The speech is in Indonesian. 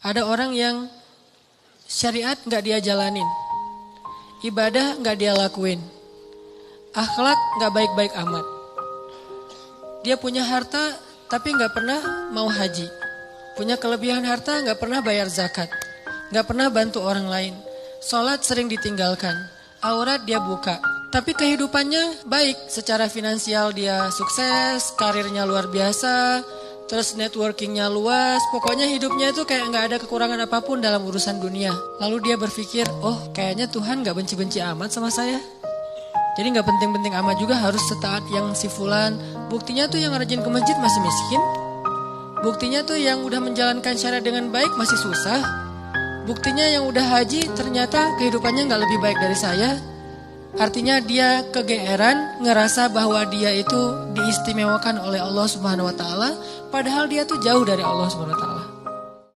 Ada orang yang syariat gak dia jalanin, ibadah gak dia lakuin, akhlak gak baik-baik amat. Dia punya harta tapi gak pernah mau haji, punya kelebihan harta gak pernah bayar zakat, gak pernah bantu orang lain, sholat sering ditinggalkan, aurat dia buka. Tapi kehidupannya baik, secara finansial dia sukses, karirnya luar biasa, terus networkingnya luas, pokoknya hidupnya itu kayak gak ada kekurangan apapun dalam urusan dunia. Lalu dia berpikir, oh kayaknya Tuhan gak benci-benci amat sama saya. Jadi gak penting-penting amat juga harus setaat yang si fulan. Buktinya tuh yang rajin ke masjid masih miskin. Buktinya tuh yang udah menjalankan syariat dengan baik masih susah. Buktinya yang udah haji ternyata kehidupannya gak lebih baik dari saya. Artinya dia kegeeran, ngerasa bahwa dia itu diistimewakan oleh Allah Subhanahu wa taala, padahal dia tuh jauh dari Allah Subhanahu wa taala.